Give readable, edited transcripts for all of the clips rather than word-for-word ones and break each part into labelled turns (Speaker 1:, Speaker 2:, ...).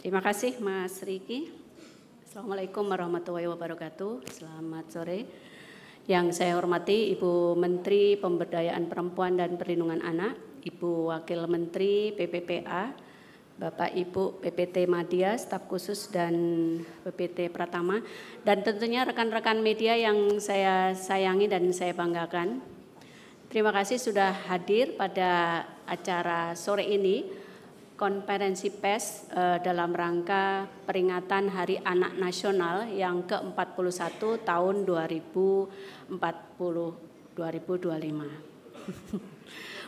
Speaker 1: Terima kasih Mas Riki. Assalamualaikum warahmatullahi wabarakatuh. Selamat sore. Yang saya hormati Ibu Menteri Pemberdayaan Perempuan dan Perlindungan Anak, Ibu Wakil Menteri PPPA, Bapak Ibu PPT Madya, staf khusus dan PPT Pratama, dan tentunya rekan-rekan media yang saya sayangi dan saya banggakan. Terima kasih sudah hadir pada acara sore ini, konferensi pers dalam rangka peringatan Hari Anak Nasional yang ke-41 tahun 2025.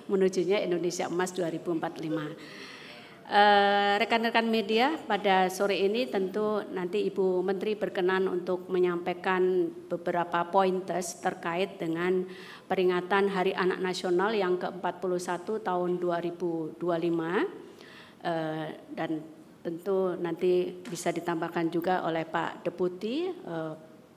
Speaker 1: Menujunya Indonesia Emas 2045. Rekan-rekan media, pada sore ini tentu nanti Ibu Menteri berkenan untuk menyampaikan beberapa pointers terkait dengan peringatan Hari Anak Nasional yang ke-41 tahun 2025. Dan tentu nanti bisa ditambahkan juga oleh Pak Deputi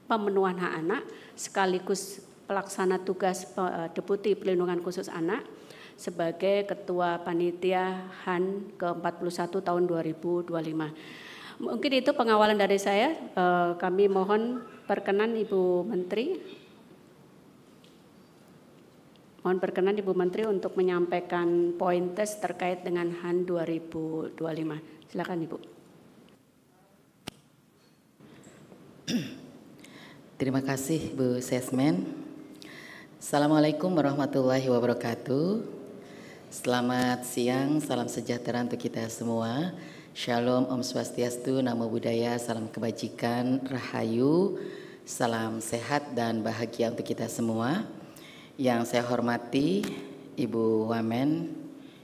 Speaker 1: pemenuhan hak anak sekaligus pelaksana tugas Deputi Perlindungan Khusus Anak sebagai Ketua Panitia HAN ke-41 tahun 2025. Mungkin itu pengawalan dari saya. Kami mohon perkenan Ibu Menteri. Mohon berkenan Ibu Menteri untuk menyampaikan pointers terkait dengan HAN 2025. Silakan Ibu.
Speaker 2: Terima kasih Bu Sesmen. Assalamualaikum warahmatullahi wabarakatuh. Selamat siang, salam sejahtera untuk kita semua. Shalom, Om Swastiastu, Namo Buddhaya, salam kebajikan, rahayu, salam sehat dan bahagia untuk kita semua. Yang saya hormati Ibu Wamen,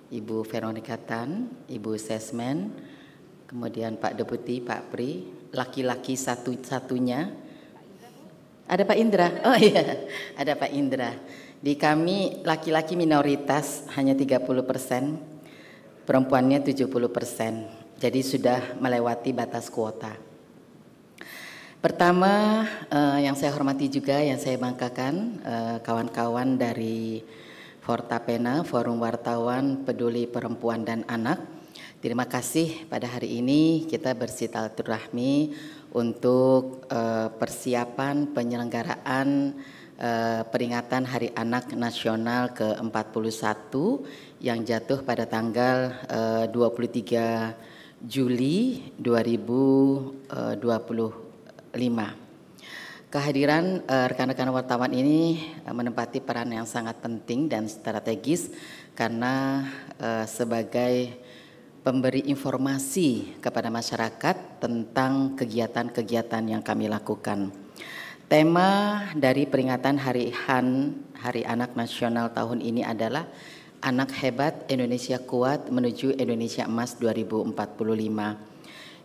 Speaker 2: Ibu Veronica Tan, Ibu Sesmen, kemudian Pak Deputi, Pak Pri, laki-laki satu-satunya. Ada Pak Indra, oh iya, ada Pak Indra. Di kami laki-laki minoritas hanya 30%, perempuannya 70%. Jadi sudah melewati batas kuota. Pertama, yang saya hormati juga, yang saya banggakan, kawan-kawan dari Fortapena, Forum Wartawan Peduli Perempuan dan Anak. Terima kasih pada hari ini kita bersilaturahmi untuk persiapan penyelenggaraan peringatan Hari Anak Nasional ke-41 yang jatuh pada tanggal 23 Juli 2025. Kehadiran rekan-rekan wartawan ini menempati peran yang sangat penting dan strategis karena sebagai pemberi informasi kepada masyarakat tentang kegiatan-kegiatan yang kami lakukan. Tema dari peringatan Hari HAN, Hari Anak Nasional tahun ini adalah Anak Hebat Indonesia Kuat Menuju Indonesia Emas 2045.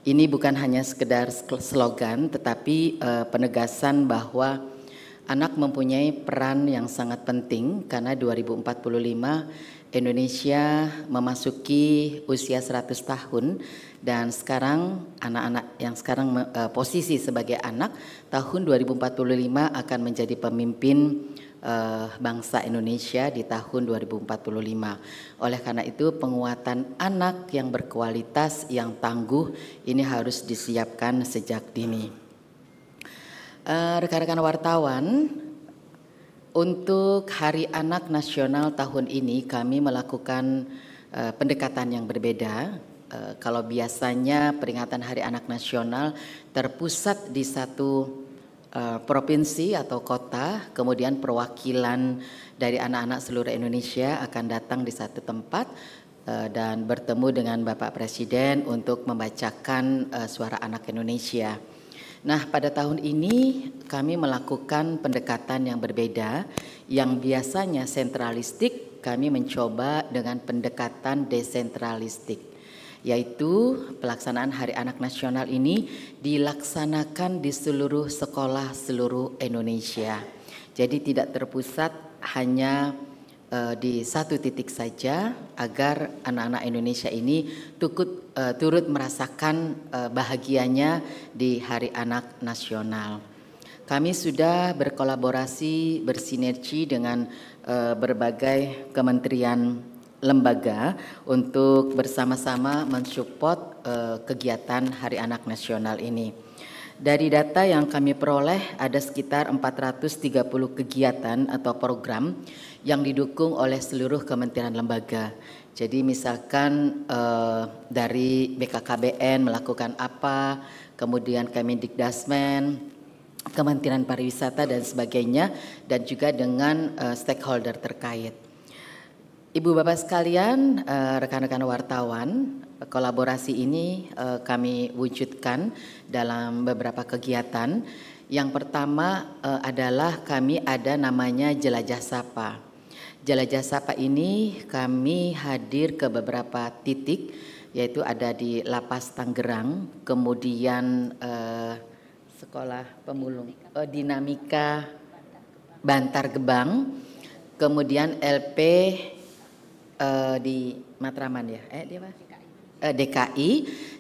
Speaker 2: Ini bukan hanya sekedar slogan, tetapi penegasan bahwa anak mempunyai peran yang sangat penting karena 2045 Indonesia memasuki usia 100 tahun dan sekarang anak-anak yang sekarang posisi sebagai anak tahun 2045 akan menjadi pemimpin bangsa Indonesia di tahun 2045. Oleh karena itu penguatan anak yang berkualitas, yang tangguh ini harus disiapkan sejak dini. Rekan-rekan wartawan, untuk Hari Anak Nasional tahun ini kami melakukan pendekatan yang berbeda. Kalau biasanya peringatan Hari Anak Nasional terpusat di satu provinsi atau kota, kemudian perwakilan dari anak-anak seluruh Indonesia akan datang di satu tempat dan bertemu dengan Bapak Presiden untuk membacakan suara anak Indonesia. Nah, pada tahun ini kami melakukan pendekatan yang berbeda, yang biasanya sentralistik, kami mencoba dengan pendekatan desentralistik, yaitu pelaksanaan Hari Anak Nasional ini dilaksanakan di seluruh sekolah seluruh Indonesia. Jadi tidak terpusat hanya di satu titik saja agar anak-anak Indonesia ini turut merasakan bahagianya di Hari Anak Nasional. Kami sudah berkolaborasi, bersinergi dengan berbagai kementerian lembaga untuk bersama-sama mensupport kegiatan Hari Anak Nasional ini. Dari data yang kami peroleh ada sekitar 430 kegiatan atau program yang didukung oleh seluruh kementerian lembaga. Jadi misalkan dari BKKBN melakukan apa, kemudian Kemendikdasmen, Kementerian Pariwisata dan sebagainya, dan juga dengan stakeholder terkait. Ibu Bapak sekalian, rekan-rekan wartawan, kolaborasi ini kami wujudkan dalam beberapa kegiatan. Yang pertama adalah kami ada namanya Jelajah Sapa. Jelajah Sapa ini kami hadir ke beberapa titik, yaitu ada di Lapas Tangerang, kemudian Sekolah Pemulung, Dinamika Bantar Gebang, kemudian LP di Matraman ya, DKI,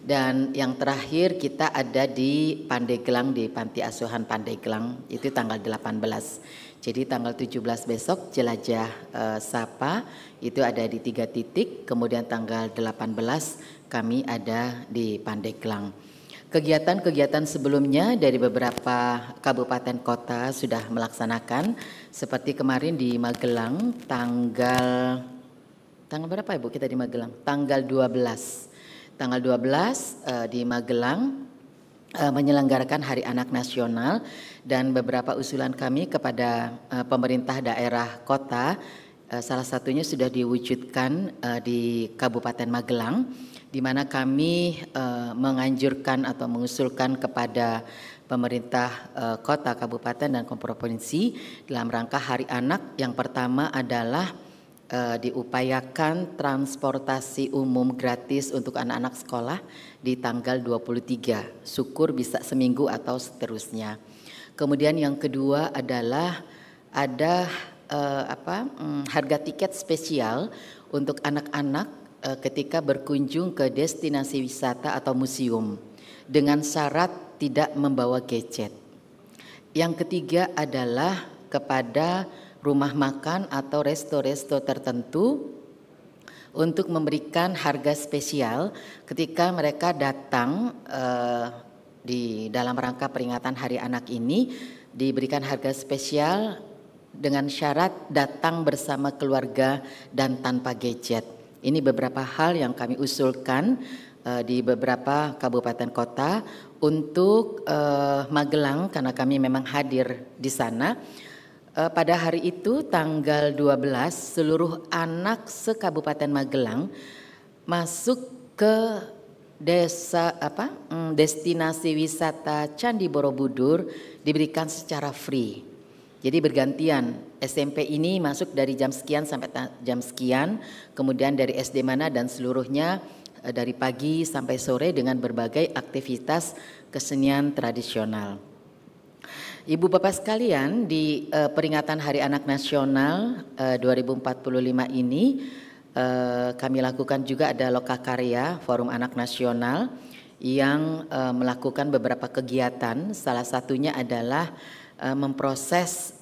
Speaker 2: dan yang terakhir kita ada di Pandeglang, di Panti Asuhan Pandeglang, itu tanggal 18. Jadi tanggal 17 besok Jelajah Sapa itu ada di 3 titik, kemudian tanggal 18 kami ada di Pandeglang. Kegiatan-kegiatan sebelumnya dari beberapa kabupaten kota sudah melaksanakan, seperti kemarin di Magelang tanggal berapa Ibu kita di Magelang? Tanggal 12. Tanggal 12 di Magelang menyelenggarakan Hari Anak Nasional, dan beberapa usulan kami kepada pemerintah daerah kota, salah satunya sudah diwujudkan di Kabupaten Magelang, di mana kami menganjurkan atau mengusulkan kepada pemerintah kota, kabupaten, dan provinsi dalam rangka Hari Anak. Yang pertama adalah diupayakan transportasi umum gratis untuk anak-anak sekolah di tanggal 23, syukur bisa seminggu atau seterusnya. Kemudian yang kedua adalah ada harga tiket spesial untuk anak-anak ketika berkunjung ke destinasi wisata atau museum dengan syarat tidak membawa gadget. Yang ketiga adalah kepada rumah makan atau resto-resto tertentu untuk memberikan harga spesial ketika mereka datang di dalam rangka peringatan Hari Anak ini, diberikan harga spesial dengan syarat datang bersama keluarga dan tanpa gadget. Ini beberapa hal yang kami usulkan di beberapa kabupaten kota. Untuk Magelang, karena kami memang hadir di sana, pada hari itu tanggal 12 seluruh anak se-Kabupaten Magelang masuk ke destinasi wisata Candi Borobudur diberikan secara free. Jadi bergantian, SMP ini masuk dari jam sekian sampai jam sekian, kemudian dari SD mana dan seluruhnya dari pagi sampai sore dengan berbagai aktivitas kesenian tradisional. Ibu Bapak sekalian, di peringatan Hari Anak Nasional 2045 ini kami lakukan juga ada Lokakarya, Forum Anak Nasional yang melakukan beberapa kegiatan. Salah satunya adalah memproses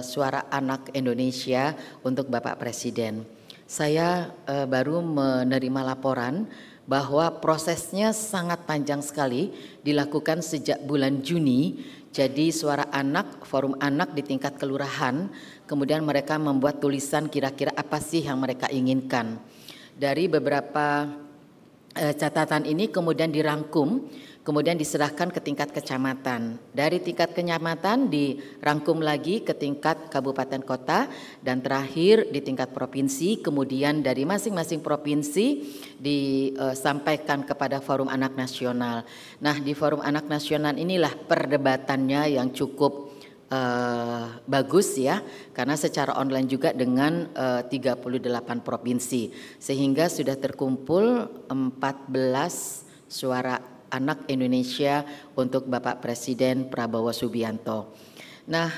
Speaker 2: suara anak Indonesia untuk Bapak Presiden. Saya baru menerima laporan bahwa prosesnya sangat panjang sekali, dilakukan sejak bulan Juni. Jadi suara anak, forum anak di tingkat kelurahan, kemudian mereka membuat tulisan kira-kira apa sih yang mereka inginkan. Dari beberapa catatan ini kemudian dirangkum, kemudian diserahkan ke tingkat kecamatan. Dari tingkat kecamatan dirangkum lagi ke tingkat kabupaten kota, dan terakhir di tingkat provinsi. Kemudian dari masing-masing provinsi disampaikan kepada Forum Anak Nasional. Nah, di Forum Anak Nasional inilah perdebatannya yang cukup bagus ya, karena secara online juga dengan 38 provinsi, sehingga sudah terkumpul 14 suara anak Indonesia untuk Bapak Presiden Prabowo Subianto. Nah,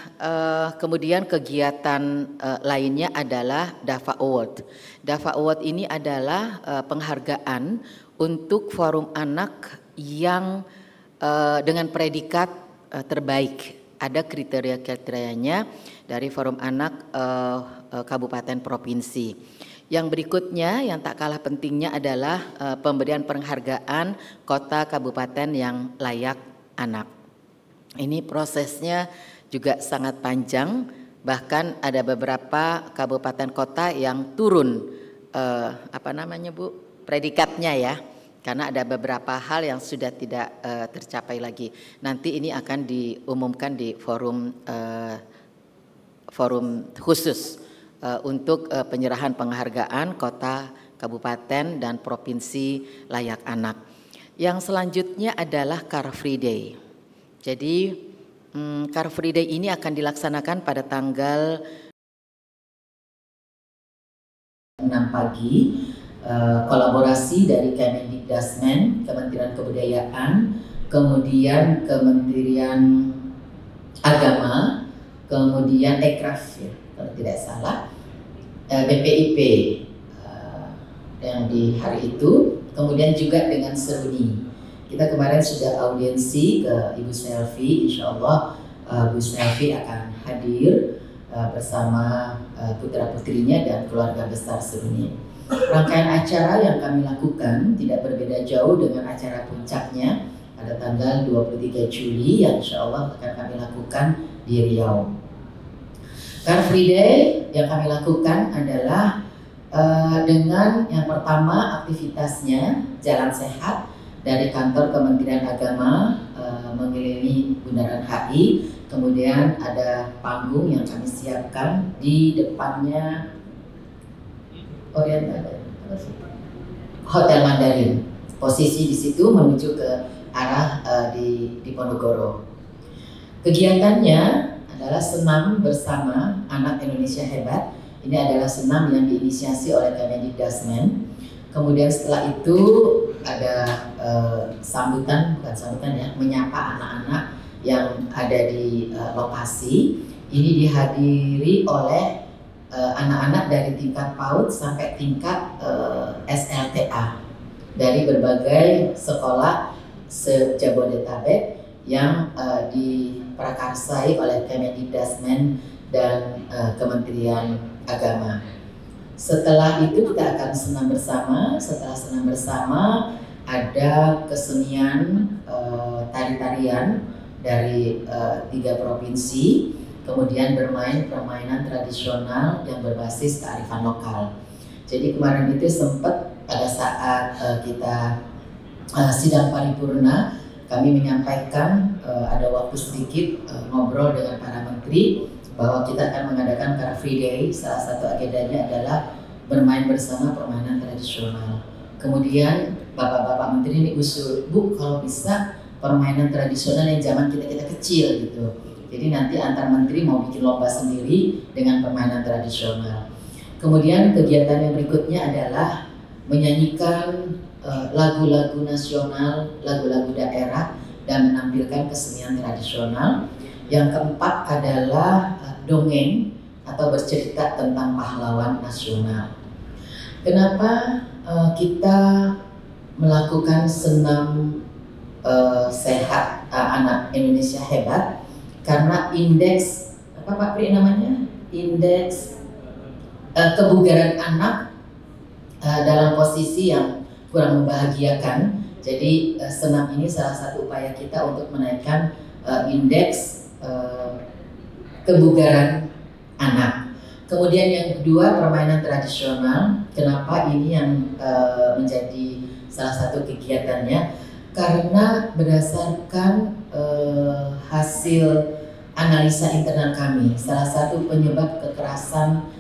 Speaker 2: kemudian kegiatan lainnya adalah DAFA Award. DAFA Award ini adalah penghargaan untuk forum anak yang dengan predikat terbaik. Ada kriteria-kriterianya dari forum anak kabupaten provinsi. Yang berikutnya yang tak kalah pentingnya adalah pemberian penghargaan kota kabupaten yang layak anak. Ini prosesnya juga sangat panjang, bahkan ada beberapa kabupaten kota yang turun predikatnya ya, karena ada beberapa hal yang sudah tidak tercapai lagi. Nanti ini akan diumumkan di forum khusus untuk penyerahan penghargaan kota, kabupaten, dan provinsi layak anak. Yang selanjutnya adalah Car Free Day. Jadi Car Free Day ini akan dilaksanakan pada tanggal 6 pagi, kolaborasi dari Kemendikdasmen, Kementerian Kebudayaan, kemudian Kementerian Agama, kemudian Ekraf ya, kalau tidak salah, BPIP yang di hari itu, kemudian juga dengan Seruni. Kita kemarin sudah audiensi ke Ibu Selvi, insya Allah Bu Selvi akan hadir bersama putra-putrinya dan keluarga besar Seruni. Rangkaian acara yang kami lakukan tidak berbeda jauh dengan acara puncaknya pada tanggal 23 Juli yang insya Allah akan kami lakukan di Riau. Car Free Day yang kami lakukan adalah dengan yang pertama aktivitasnya jalan sehat dari kantor Kementerian Agama mengelilingi Bundaran HI, kemudian ada panggung yang kami siapkan di depannya Hotel Mandarin. Posisi di situ menuju ke arah di Ponorogo. Kegiatannya adalah senam bersama anak Indonesia hebat. Ini adalah senam yang diinisiasi oleh Kemendikdasmen. Kemudian setelah itu ada menyapa anak-anak yang ada di lokasi. Ini dihadiri oleh anak-anak dari tingkat PAUD sampai tingkat SLTA dari berbagai sekolah se-Jabodetabek yang diprakarsai oleh Kemendikdasmen dan Kementerian Agama. Setelah itu kita akan senam bersama. Setelah senam bersama ada kesenian tari-tarian dari 3 provinsi, kemudian bermain permainan tradisional yang berbasis kearifan lokal. Jadi kemarin itu sempat pada saat kita sidang paripurna, kami menyampaikan ada waktu sedikit ngobrol dengan para menteri bahwa kita akan mengadakan Car Free Day. Salah satu agendanya adalah bermain bersama permainan tradisional. Kemudian bapak-bapak menteri ini usul, Bu, kalau bisa permainan tradisional yang zaman kita kecil gitu. Jadi nanti antar menteri mau bikin lomba sendiri dengan permainan tradisional. Kemudian kegiatan yang berikutnya adalah menyanyikan lagu-lagu nasional, lagu-lagu daerah, dan menampilkan kesenian tradisional. Yang keempat adalah dongeng atau bercerita tentang pahlawan nasional. Kenapa kita melakukan senam sehat anak Indonesia hebat? Karena indeks apa Pak Pri namanya? Indeks kebugaran anak dalam posisi yang kurang membahagiakan. Jadi senam ini salah satu upaya kita untuk menaikkan indeks kebugaran anak. Kemudian yang kedua, permainan tradisional. Kenapa ini yang menjadi salah satu kegiatannya? Karena berdasarkan hasil analisa internal kami, salah satu penyebab kekerasan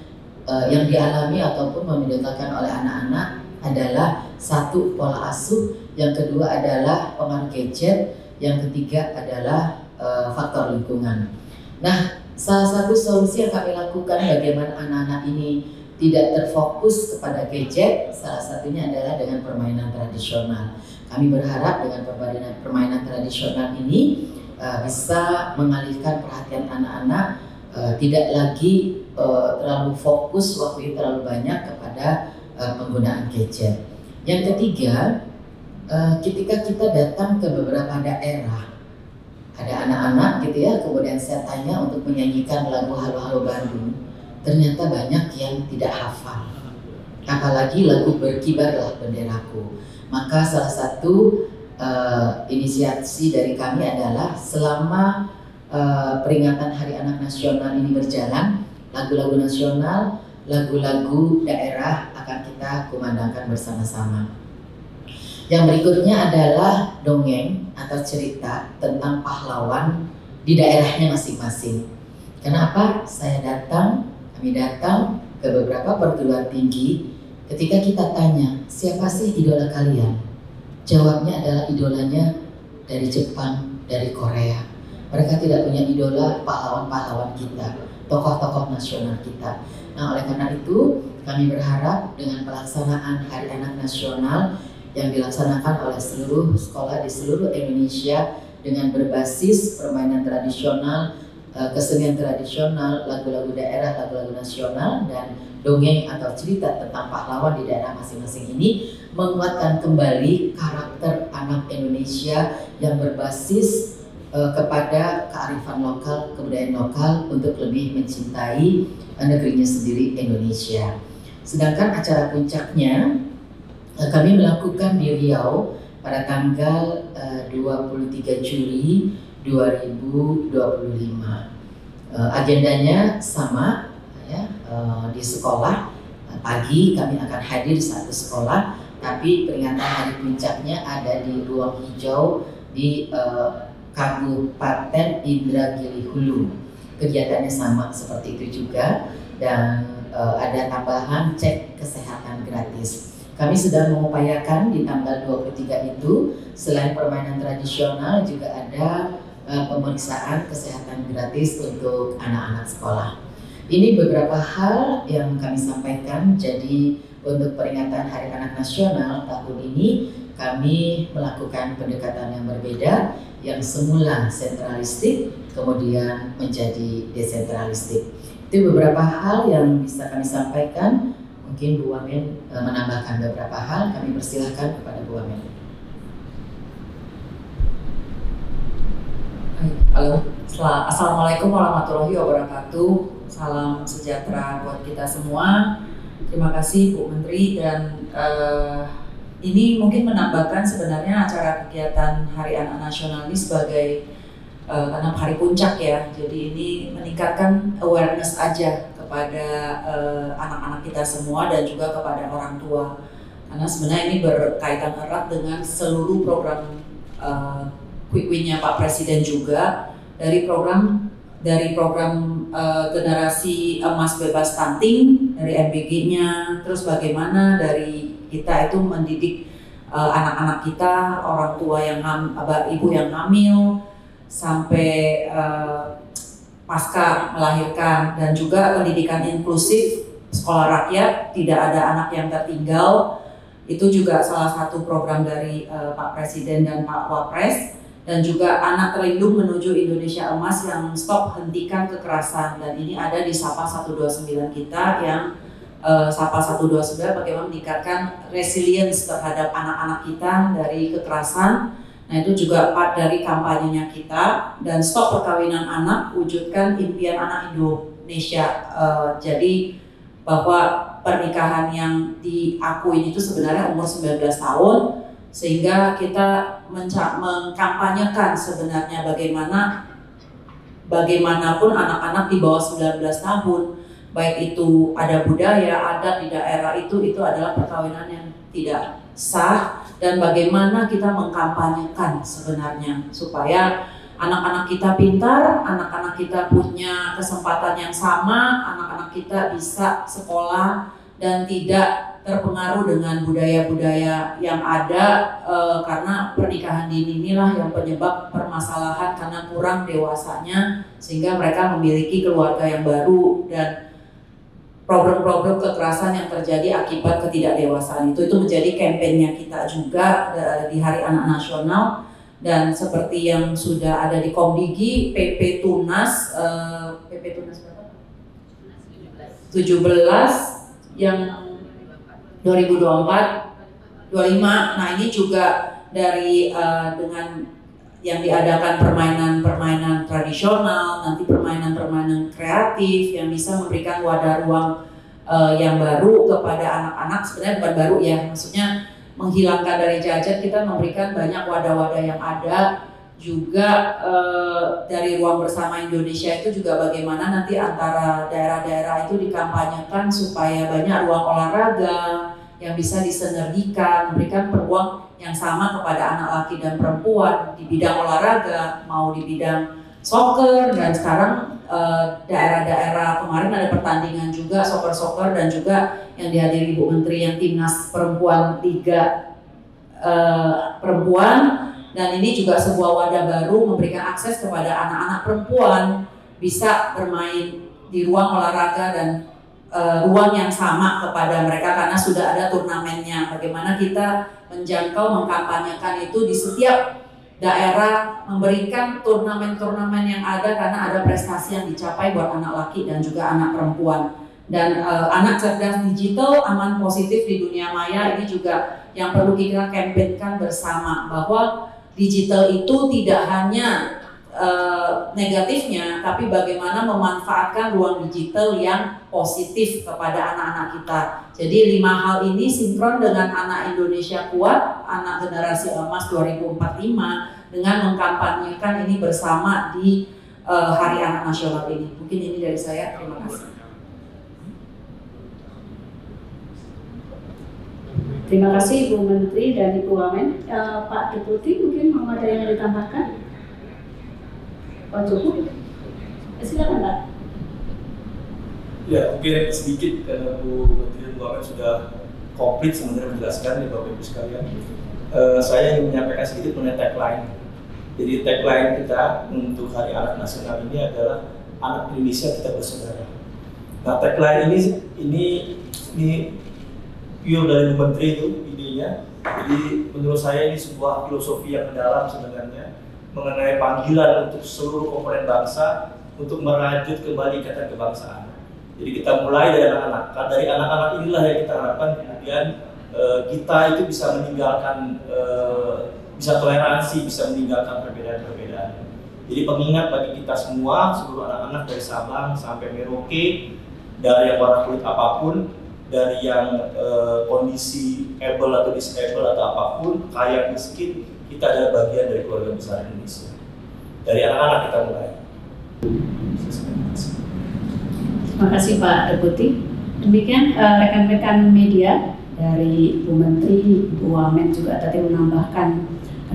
Speaker 2: yang dialami ataupun membedakan oleh anak-anak adalah satu, pola asuh, yang kedua adalah pengaruh gadget, yang ketiga adalah faktor lingkungan. Nah, salah satu solusi yang kami lakukan bagaimana anak-anak ini tidak terfokus kepada gadget, salah satunya adalah dengan permainan tradisional. Kami berharap dengan permainan tradisional ini bisa mengalihkan perhatian anak-anak, tidak lagi terlalu fokus waktu itu terlalu banyak kepada penggunaan gadget. Yang ketiga, ketika kita datang ke beberapa daerah, ada anak-anak gitu ya, kemudian saya tanya untuk menyanyikan lagu Halo Halo Bandung, ternyata banyak yang tidak hafal. apalagi lagu Berkibarlah Benderaku. Maka salah satu inisiasi dari kami adalah selama peringatan Hari Anak Nasional ini berjalan, lagu-lagu nasional, lagu-lagu daerah akan kita kumandangkan bersama-sama. Yang berikutnya adalah dongeng atau cerita tentang pahlawan di daerahnya masing-masing. Kenapa kami datang ke beberapa perguruan tinggi, ketika kita tanya, siapa sih idola kalian? Jawabnya adalah idolanya dari Jepang, dari Korea. Mereka tidak punya idola pahlawan-pahlawan kita, tokoh-tokoh nasional kita. Nah, oleh karena itu, kami berharap dengan pelaksanaan Hari Anak Nasional yang dilaksanakan oleh seluruh sekolah di seluruh Indonesia dengan berbasis permainan tradisional, kesenian tradisional, lagu-lagu daerah, lagu-lagu nasional, dan dongeng atau cerita tentang pahlawan di daerah masing-masing ini menguatkan kembali karakter anak Indonesia yang berbasis kepada kearifan lokal, kebudayaan lokal untuk lebih mencintai negerinya sendiri, Indonesia. Sedangkan acara puncaknya kami melakukan di Riau pada tanggal 23 Juli 2025. Agendanya sama ya, di sekolah. Pagi kami akan hadir di satu sekolah, tapi peringatan hari puncaknya ada di ruang hijau di Kabupaten Indragiri Hulu. Kegiatannya sama seperti itu juga, dan ada tambahan cek kesehatan gratis. Kami sedang mengupayakan di tanggal 23 itu selain permainan tradisional juga ada pemeriksaan kesehatan gratis untuk anak-anak sekolah. Ini beberapa hal yang kami sampaikan. Jadi untuk peringatan Hari Anak Nasional tahun ini kami melakukan pendekatan yang berbeda, yang semula sentralistik kemudian menjadi desentralistik. Itu beberapa hal yang bisa kami sampaikan. Mungkin Bu Wamen menambahkan beberapa hal. Kami persilahkan kepada Bu Wamen.
Speaker 3: Halo, Assalamualaikum warahmatullahi wabarakatuh. Salam sejahtera buat kita semua. Terima kasih Bu Menteri, dan ini mungkin menambahkan sebenarnya acara kegiatan Hari Anak Nasional ini sebagai karena hari puncak ya. Jadi ini meningkatkan awareness aja kepada anak-anak kita semua dan juga kepada orang tua. Karena sebenarnya ini berkaitan erat dengan seluruh program Quick Win-nya Pak Presiden juga, dari program generasi emas bebas stunting, dari MBG-nya, terus bagaimana dari kita itu mendidik anak-anak kita, orang tua yang ibu yang hamil sampai pasca melahirkan, dan juga pendidikan inklusif, sekolah rakyat, tidak ada anak yang tertinggal. Itu juga salah satu program dari Pak Presiden dan Pak Wapres. Dan juga anak terlindung menuju Indonesia Emas yang stop hentikan kekerasan, dan ini ada di Sapa 129 kita, yang Sapa 129 bagaimana meningkatkan resilience terhadap anak-anak kita dari kekerasan. Nah, itu juga part dari kampanyenya kita. Dan stop perkawinan anak, wujudkan impian anak Indonesia. Jadi bahwa pernikahan yang diakui itu sebenarnya umur 19 tahun, sehingga kita mengkampanyekan sebenarnya bagaimanapun anak-anak di bawah 19 tahun, baik itu ada budaya, adat di daerah itu adalah perkawinan yang tidak sah, dan bagaimana kita mengkampanyekan sebenarnya supaya anak-anak kita pintar, anak-anak kita punya kesempatan yang sama, anak-anak kita bisa sekolah dan tidak terpengaruh dengan budaya-budaya yang ada, karena pernikahan dini inilah yang penyebab permasalahan karena kurang dewasanya, sehingga mereka memiliki keluarga yang baru, dan problem-problem kekerasan yang terjadi akibat ketidakdewasaan itu menjadi kampanye kita juga di Hari Anak Nasional. Dan seperti yang sudah ada di Komdigi, PP Tunas berapa? 17 yang 2024-25. Nah, ini juga dari dengan yang diadakan permainan-permainan tradisional, nanti permainan-permainan kreatif yang bisa memberikan wadah ruang yang baru kepada anak-anak, sebenarnya bukan baru ya, maksudnya menghilangkan dari gadget, kita memberikan banyak wadah-wadah yang ada. Juga dari Ruang Bersama Indonesia itu juga bagaimana nanti antara daerah-daerah itu dikampanyekan supaya banyak ruang olahraga yang bisa disinergikan, memberikan peluang yang sama kepada anak laki dan perempuan di bidang olahraga, mau di bidang soccer, dan sekarang daerah-daerah kemarin ada pertandingan juga soccer dan juga yang dihadiri Bu Menteri yang timnas perempuan Liga perempuan. Dan ini juga sebuah wadah baru memberikan akses kepada anak-anak perempuan bisa bermain di ruang olahraga dan ruang yang sama kepada mereka karena sudah ada turnamennya. Bagaimana kita menjangkau, mengkampanyekan itu di setiap daerah, memberikan turnamen-turnamen yang ada karena ada prestasi yang dicapai buat anak laki dan juga anak perempuan. Dan anak cerdas digital, aman positif di dunia maya, ini juga yang perlu kita kampanyekan bersama, bahwa digital itu tidak hanya negatifnya, tapi bagaimana memanfaatkan ruang digital yang positif kepada anak-anak kita. Jadi 5 hal ini sinkron dengan Anak Indonesia Kuat, Anak Generasi Emas 2045, dengan mengkampanyekan ini bersama di Hari Anak Nasional ini. Mungkin ini dari saya, terima kasih.
Speaker 1: Terima kasih Ibu Menteri dan Ibu Wamen. Pak Deputi mungkin mau ada yang ditambahkan? Pak Joko, silakan Pak.
Speaker 4: Ya, mungkin sedikit karena Bu Menteri dan Bu Wamen sudah komplit sebenarnya menjelaskan ya Bapak Ibu sekalian. Saya ingin menyampaikan sedikit mengenai tagline. Jadi tagline kita untuk Hari Anak Nasional ini adalah Anak Indonesia Kita Bersaudara. Nah, tagline ini pure dari Bu Menteri itu idenya. Jadi menurut saya ini sebuah filosofi yang mendalam sebenarnya mengenai panggilan untuk seluruh komponen bangsa untuk merajut kembali ikatan kebangsaan. Jadi kita mulai dari anak-anak. Dari anak-anak inilah yang kita harapkan kemudian kita itu bisa meninggalkan bisa toleransi, bisa meninggalkan perbedaan-perbedaan. Jadi pengingat bagi kita semua, seluruh anak-anak dari Sabang sampai Merauke, dari yang warna kulit apapun, dari yang kondisi able atau disable atau apapun, kaya miskin, kita adalah bagian dari keluarga besar Indonesia. Dari anak-anak kita mulai.
Speaker 1: Terima kasih Pak Deputi. Demikian rekan-rekan media dari Bu Menteri, Bu Wamen juga tadi menambahkan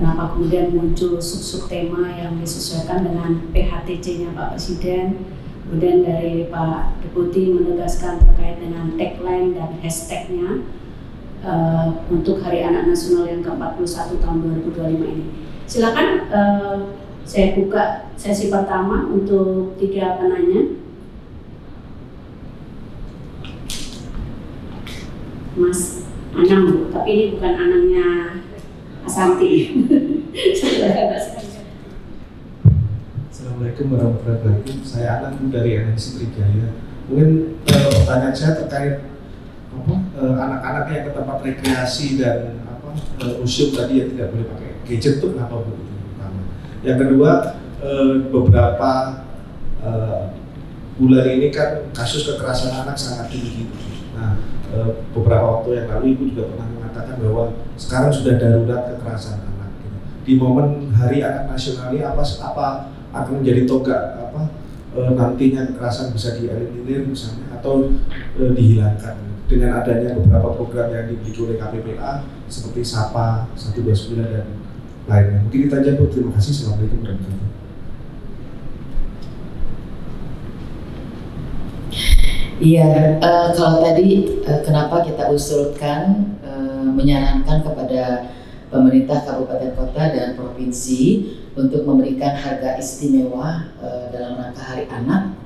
Speaker 1: kenapa kemudian muncul sub-sub tema yang disesuaikan dengan PHTC-nya Pak Presiden. Kemudian dari Pak Deputi menegaskan terkait dengan tagline dan hashtag-nya untuk Hari Anak Nasional yang ke-41 tahun 2025 ini. Silakan saya buka sesi pertama untuk 3 penanya. Mas Anang Bu, tapi ini bukan Anangnya Asanti.
Speaker 5: Assalamualaikum warahmatullahi wabarakatuh. Saya Anang dari NNC Trijaya. Mungkin pertanyaan saya terkait anak-anak yang ke tempat rekreasi dan museum tadi yang tidak boleh pakai gadget itu kenapa Bu? Yang kedua, beberapa bulan ini kan kasus kekerasan anak sangat tinggi. Nah, beberapa waktu yang lalu Ibu juga pernah mengatakan bahwa sekarang sudah darurat kekerasan anak. Di momen Hari Anak Nasional ini apa akan menjadi tonggak nantinya kekerasan bisa dieliminir misalnya atau dihilangkan dengan adanya beberapa program yang dimiliki oleh KPPA seperti SAPA 129 dan lainnya. Mungkin itu aja Bu. Terima kasih. Assalamualaikum warahmatullahi wabarakatuh.
Speaker 2: Iya, kalau tadi kenapa kita usulkan menyarankan kepada pemerintah kabupaten kota dan provinsi untuk memberikan harga istimewa dalam rangka Hari Anak.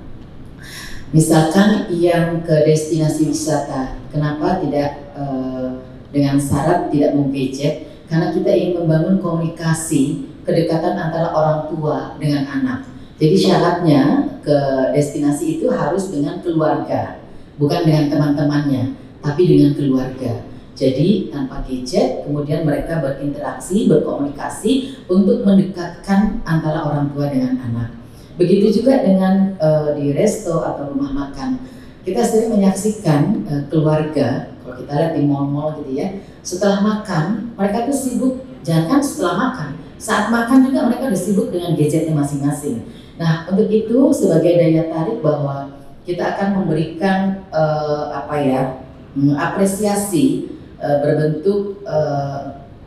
Speaker 2: Misalkan yang ke destinasi wisata, kenapa tidak dengan syarat tidak menggadget? Karena kita ingin membangun komunikasi, kedekatan antara orang tua dengan anak. Jadi syaratnya ke destinasi itu harus dengan keluarga, bukan dengan teman-temannya, tapi dengan keluarga. Jadi tanpa gadget, kemudian mereka berinteraksi, berkomunikasi untuk mendekatkan antara orang tua dengan anak. Begitu juga dengan di resto atau rumah makan. kita sering menyaksikan keluarga, kalau kita lihat di mall-mall gitu ya, setelah makan mereka tuh sibuk, jangan setelah makan, saat makan juga mereka udah sibuk dengan gadgetnya masing-masing. Nah, untuk itu sebagai daya tarik bahwa kita akan memberikan apresiasi berbentuk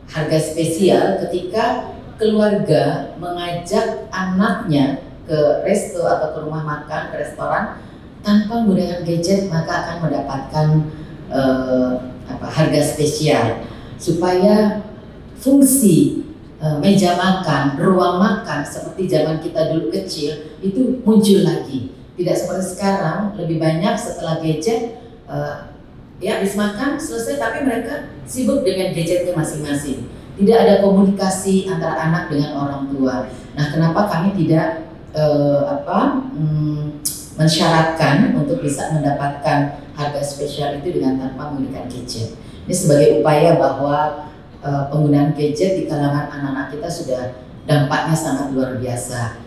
Speaker 2: harga spesial ketika keluarga mengajak anaknya ke resto atau ke rumah makan, ke restoran tanpa menggunakan gadget, maka akan mendapatkan harga spesial supaya fungsi meja makan, ruang makan seperti zaman kita dulu kecil itu muncul lagi. Tidak seperti sekarang, lebih banyak setelah gadget ya habis makan selesai, tapi mereka sibuk dengan gadgetnya masing-masing. Tidak ada komunikasi antara anak dengan orang tua. Nah, kenapa kami tidak mensyaratkan untuk bisa mendapatkan harga spesial itu dengan tanpa menggunakan gadget? Ini sebagai upaya bahwa penggunaan gadget di kalangan anak-anak kita sudah dampaknya sangat luar biasa.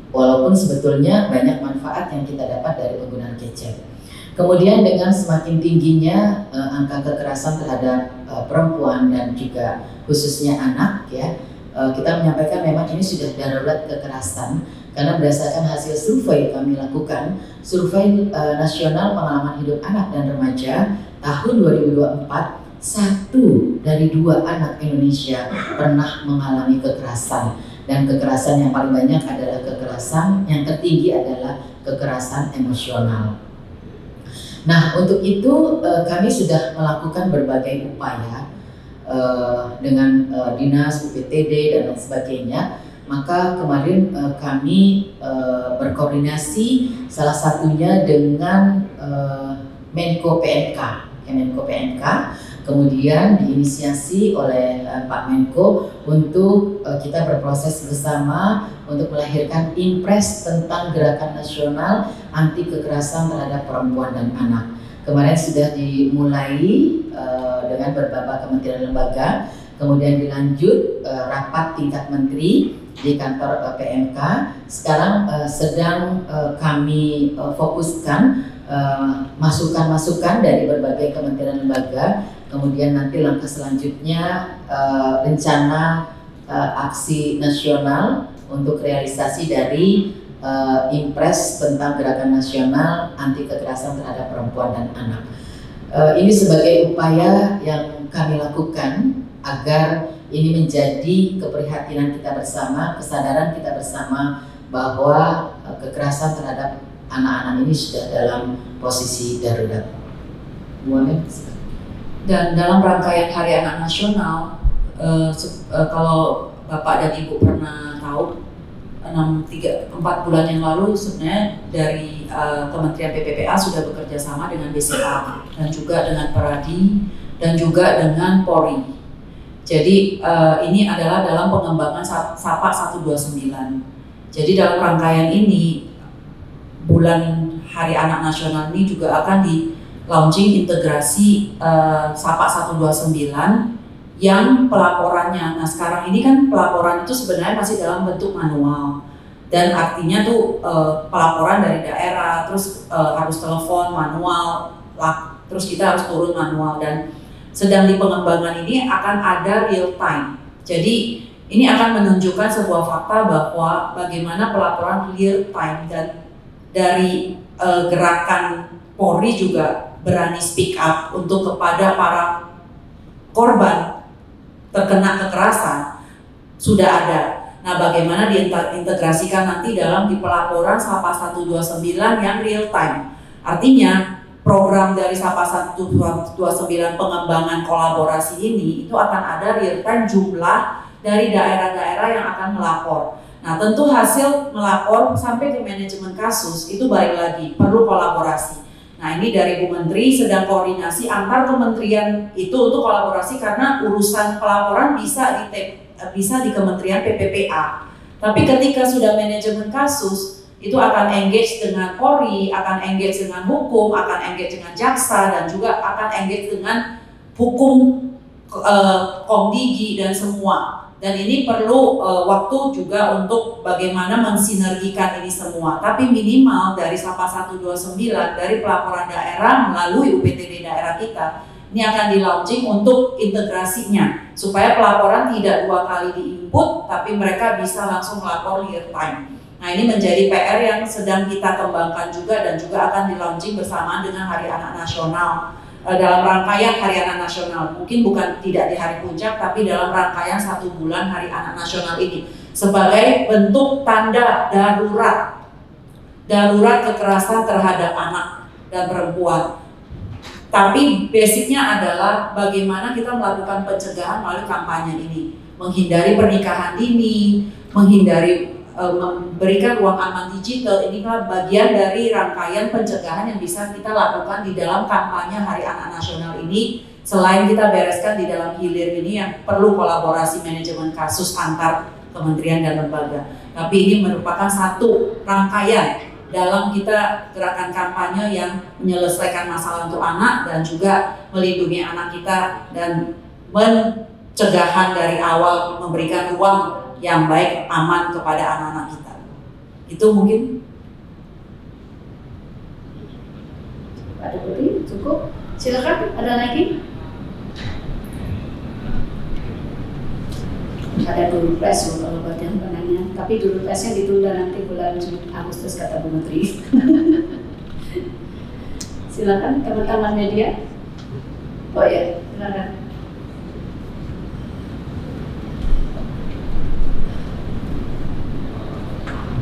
Speaker 2: Walaupun sebetulnya banyak manfaat yang kita dapat dari penggunaan gadget. Kemudian dengan semakin tingginya angka kekerasan terhadap perempuan dan juga khususnya anak ya, kita menyampaikan memang ini sudah darurat kekerasan karena berdasarkan hasil survei yang kami lakukan, survei nasional pengalaman hidup anak dan remaja tahun 2024, 1 dari 2 anak Indonesia pernah mengalami kekerasan, dan kekerasan yang paling banyak adalah kekerasan yang tertinggi adalah kekerasan emosional. Nah, untuk itu kami sudah melakukan berbagai upaya dengan dinas, UPTD dan lain sebagainya. Maka kemarin kami berkoordinasi salah satunya dengan Menko PMK, Kemenko PMK, kemudian diinisiasi oleh Pak Menko untuk kita berproses bersama untuk melahirkan impres tentang gerakan nasional anti kekerasan terhadap perempuan dan anak. Kemarin sudah dimulai dengan beberapa kementerian lembaga, kemudian dilanjut rapat tingkat menteri di kantor PMK. Sekarang sedang kami fokuskan masukan-masukan dari berbagai kementerian lembaga. Kemudian nanti langkah selanjutnya rencana aksi nasional untuk realisasi dari impres tentang gerakan nasional anti kekerasan terhadap perempuan dan anak. Ini sebagai upaya yang kami lakukan agar ini menjadi keprihatinan kita bersama, kesadaran kita bersama bahwa kekerasan terhadap anak-anak ini sudah dalam posisi darurat.
Speaker 3: Dan dalam rangkaian Hari Anak Nasional, kalau Bapak dan Ibu pernah tahu, 4 bulan yang lalu sebenarnya dari Kementerian PPPA sudah bekerja sama dengan BCA dan juga dengan Peradi dan juga dengan Polri. Jadi ini adalah dalam pengembangan SAPA 129. Jadi dalam rangkaian ini, bulan Hari Anak Nasional ini juga akan di launching integrasi SAPA 129 yang pelaporannya. Nah, sekarang ini kan pelaporan itu sebenarnya masih dalam bentuk manual, dan artinya tuh pelaporan dari daerah terus harus telepon manual, terus kita harus turun manual, dan sedang di pengembangan ini akan ada real time. Jadi ini akan menunjukkan sebuah fakta bahwa bagaimana pelaporan real time, dan dari gerakan Polri juga berani speak up untuk kepada para korban terkena kekerasan sudah ada. Nah, bagaimana diintegrasikan nanti dalam di pelaporan SAPA 129 yang real time. Artinya program dari SAPA 129 pengembangan kolaborasi ini itu akan ada real time jumlah dari daerah-daerah yang akan melapor. Nah, tentu hasil melapor sampai ke manajemen kasus itu balik lagi perlu kolaborasi. Nah, ini dari Bu Menteri sedang koordinasi antar kementerian itu untuk kolaborasi, karena urusan pelaporan bisa di Kementerian PPPA. Tapi ketika sudah manajemen kasus, itu akan engage dengan Polri, akan engage dengan hukum, akan engage dengan jaksa, dan juga akan engage dengan hukum, Komdigi dan semua. Dan ini perlu waktu juga untuk bagaimana mensinergikan ini semua. Tapi minimal dari Sapa 129, dari pelaporan daerah melalui UPTD daerah kita, ini akan di-launching untuk integrasinya. Supaya pelaporan tidak 2 kali di-input, tapi mereka bisa langsung melapor real time. Nah, ini menjadi PR yang sedang kita kembangkan juga dan juga akan di-launching bersamaan dengan Hari Anak Nasional. Dalam rangkaian Hari Anak Nasional, mungkin bukan tidak di hari puncak, tapi dalam rangkaian 1 bulan Hari Anak Nasional ini sebagai bentuk tanda darurat kekerasan terhadap anak dan perempuan. Tapi basicnya adalah bagaimana kita melakukan pencegahan melalui kampanye ini, menghindari pernikahan dini, menghindari memberikan ruang aman digital. Inilah bagian dari rangkaian pencegahan yang bisa kita lakukan di dalam kampanye Hari Anak Nasional ini. Selain kita bereskan di dalam hilir ini yang perlu kolaborasi manajemen kasus antar kementerian dan lembaga. Tapi ini merupakan satu rangkaian dalam kita gerakan kampanye yang menyelesaikan masalah untuk anak dan juga melindungi anak kita dan pencegahan dari awal, memberikan ruang yang baik, aman kepada anak-anak kita. Itu mungkin.
Speaker 1: Pak Deputi, cukup. Silakan, ada lagi? Ada dulu pres kalau buat yang penanya, tapi dulu presnya ditunda nanti bulan Agustus kata Bu Menteri. Silakan teman-teman media. Oh ya, silakan.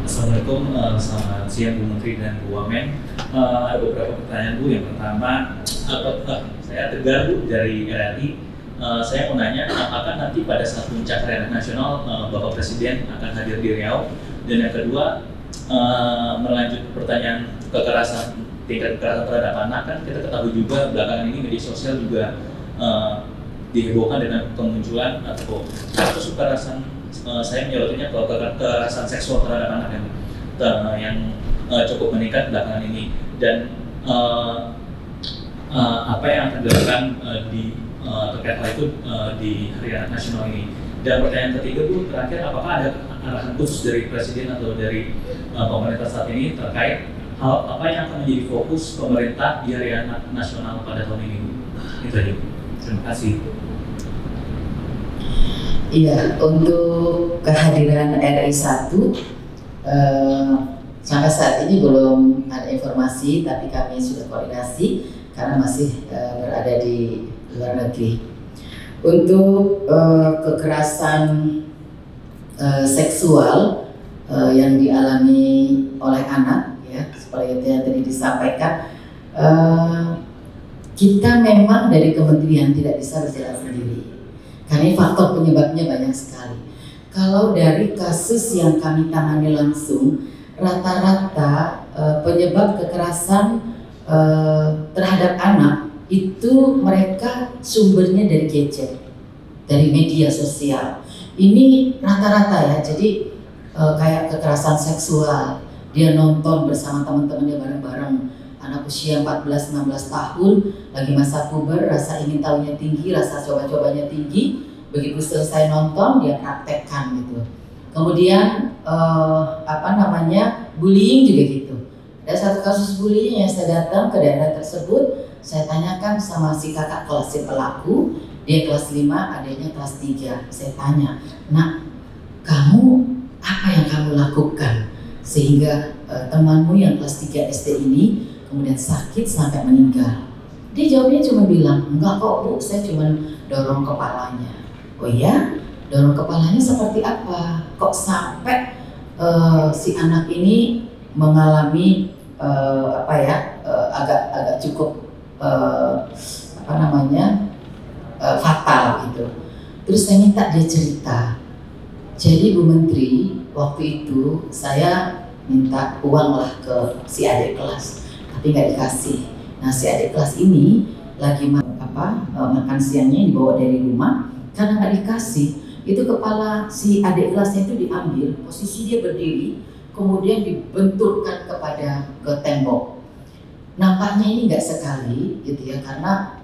Speaker 6: Assalamualaikum, selamat siang Bu Menteri dan Bu Wamen. Ada beberapa pertanyaan Bu. Yang pertama, saya tegar Bu dari RRI. Saya mau nanya, apakah nanti pada saat puncak Hari Anak Nasional Bapak Presiden akan hadir di Riau? Dan yang kedua, melanjut pertanyaan tingkat kekerasan terhadap anak, kan kita ketahui juga belakangan ini media sosial juga dihebohkan dengan kemunculan atau kasus kekerasan. Saya menyorotnya ke kekerasan seksual terhadap anak yang cukup meningkat belakangan ini, dan apa yang akan dilakukan terkait hal itu di Hari Anak Nasional ini. Dan pertanyaan ketiga Bu, terakhir, apakah ada arahan khusus dari Presiden atau dari pemerintah saat ini terkait hal apa yang akan menjadi fokus pemerintah di Hari Anak Nasional pada tahun ini Bu? Itu aja Bu. Terima kasih.
Speaker 2: Iya, untuk kehadiran RI 1 sampai saat ini belum ada informasi, tapi kami sudah koordinasi karena masih berada di luar negeri. Untuk kekerasan seksual yang dialami oleh anak, ya seperti itu yang tadi disampaikan, kita memang dari kementerian tidak bisa berjalan sendiri. Karena faktor penyebabnya banyak sekali. Kalau dari kasus yang kami tangani langsung, rata-rata penyebab kekerasan terhadap anak itu mereka sumbernya dari gadget, dari media sosial. Ini rata-rata ya, jadi kayak kekerasan seksual, dia nonton bersama teman-temannya bareng-bareng, anak usia 14-16 tahun, lagi masa puber, rasa ingin tahunya tinggi, rasa coba-cobanya tinggi, begitu selesai nonton dia praktekkan gitu. Kemudian bullying juga gitu. Ada satu kasus bullying yang saya datang ke daerah tersebut, saya tanyakan sama si kakak kelas si pelaku, dia kelas 5, adiknya kelas 3. Saya tanya, "Nak, kamu apa yang kamu lakukan sehingga temanmu yang kelas 3 SD ini kemudian sakit sampai meninggal?" Dia jawabnya cuma bilang, "Enggak kok Bu, saya cuma dorong kepalanya." Oh iya? Dorong kepalanya seperti apa? Kok sampai si anak ini mengalami agak cukup fatal gitu. Terus saya minta dia cerita. Jadi Bu Menteri, waktu itu saya minta uang lah ke si adik kelas, tapi nggak dikasih. Nah si adik kelas ini lagi makan siangnya dibawa dari rumah, karena nggak dikasih, itu kepala si adik kelasnya itu diambil, posisi dia berdiri, kemudian dibenturkan ke tembok. Nampaknya ini nggak sekali gitu ya, karena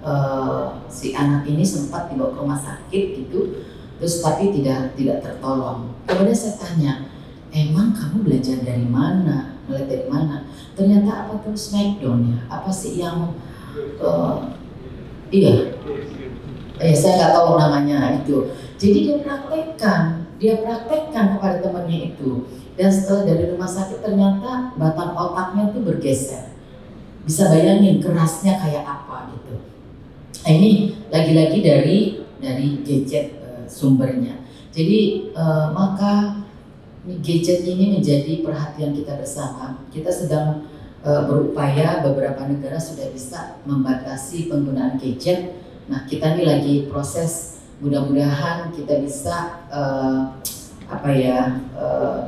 Speaker 2: si anak ini sempat dibawa ke rumah sakit gitu. terus tapi tidak tertolong. Kemudian saya tanya, emang kamu belajar dari mana, mulai dari mana? Ternyata apa tuh Smackdown ya? Apa sih yang saya nggak tahu namanya itu. Jadi dia praktekkan kepada temannya itu. Dan setelah dari rumah sakit ternyata batang otaknya tuh bergeser. Bisa bayangin kerasnya kayak apa gitu. Nah, ini lagi-lagi dari gadget sumbernya. Jadi maka gadget ini menjadi perhatian kita bersama. Kita sedang berupaya, beberapa negara sudah bisa membatasi penggunaan gadget. Nah, kita ini lagi proses, mudah-mudahan kita bisa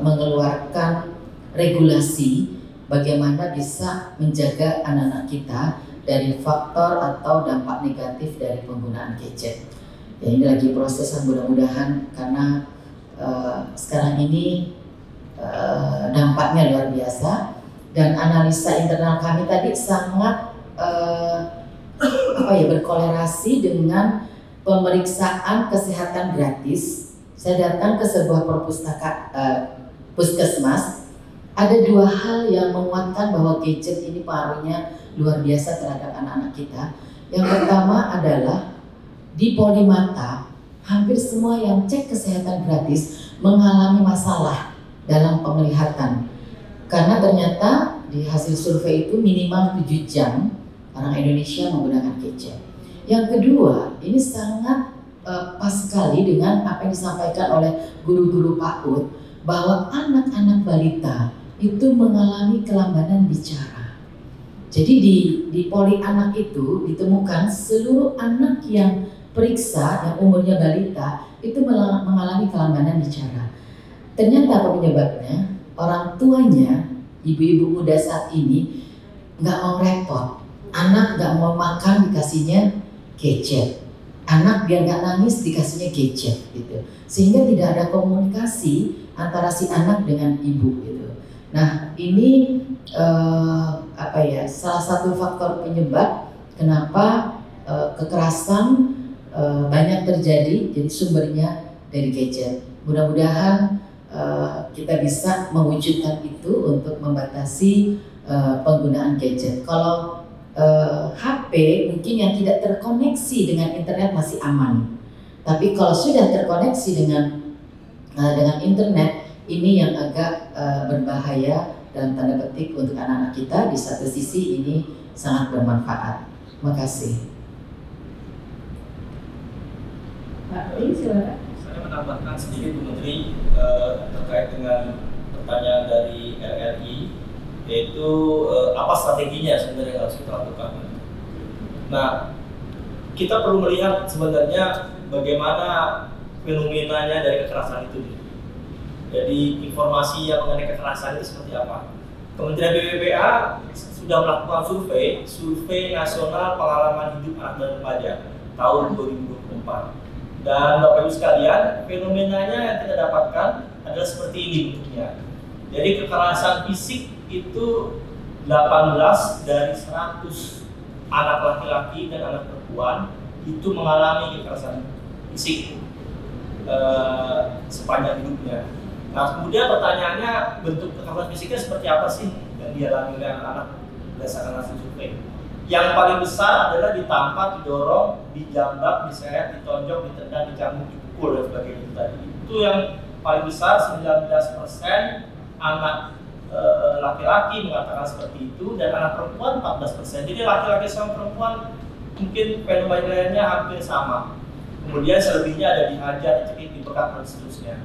Speaker 2: mengeluarkan regulasi bagaimana bisa menjaga anak-anak kita dari faktor atau dampak negatif dari penggunaan gadget. Ya, ini lagi proses, mudah-mudahan karena sekarang ini dampaknya luar biasa, dan analisa internal kami tadi sangat berkolerasi dengan pemeriksaan kesehatan gratis. Saya datang ke sebuah puskesmas, ada dua hal yang menguatkan bahwa gadget ini pengaruhnya luar biasa terhadap anak-anak kita. Yang pertama adalah di Polimata, hampir semua yang cek kesehatan gratis mengalami masalah dalam penglihatan. Karena ternyata di hasil survei itu minimal 7 jam orang Indonesia menggunakan gadget. Yang kedua, ini sangat pas sekali dengan apa yang disampaikan oleh guru-guru PAUD, bahwa anak-anak balita itu mengalami kelambanan bicara. Jadi di poli anak itu ditemukan seluruh anak yang periksa yang umurnya balita itu mengalami kelambanan bicara. Ternyata apa penyebabnya? Orang tuanya, ibu-ibu muda saat ini nggak mau repot. Anak nggak mau makan dikasihnya gadget. Anak biar nggak nangis dikasihnya gadget gitu. Sehingga tidak ada komunikasi antara si anak dengan ibu gitu. Nah, ini salah satu faktor penyebab kenapa kekerasan banyak terjadi, jadi sumbernya dari gadget. Mudah-mudahan kita bisa mewujudkan itu untuk membatasi penggunaan gadget. Kalau HP mungkin yang tidak terkoneksi dengan internet masih aman, tapi kalau sudah terkoneksi dengan internet, ini yang agak berbahaya dalam tanda petik untuk anak-anak kita. Di satu sisi ini sangat bermanfaat. Terima kasih. Pak Lee, silakan.
Speaker 4: Saya menambahkan sedikit Bu Menteri terkait dengan pertanyaan dari RRI, yaitu apa strateginya sebenarnya yang harus kita lakukan. Nah, kita perlu melihat sebenarnya bagaimana fenomenanya dari kekerasan itu. Jadi informasi yang mengenai kekerasan itu seperti apa? Kementerian BPPA sudah melakukan survei nasional pengalaman hidup anak dan remaja tahun 2024. Dan Bapak Ibu sekalian, fenomenanya yang kita dapatkan adalah seperti ini bentuknya. Jadi kekerasan fisik itu 18 dari 100 anak laki-laki dan anak perempuan itu mengalami kekerasan fisik sepanjang hidupnya. Nah, kemudian pertanyaannya, bentuk kekerasan fisiknya seperti apa sih yang dialami oleh anak-anak berdasarkan hasil survei? Yang paling besar adalah ditampar, didorong, dijambak, diseret, ditonjok, ditendang, dicambuk, dipukul dan sebagainya tadi. Itu yang paling besar, 19% anak laki-laki mengatakan seperti itu, dan anak perempuan 14%. Jadi laki-laki sama perempuan mungkin fenomenanya hampir sama. Kemudian selebihnya ada dihajar, dicekik, dibekap dan seterusnya.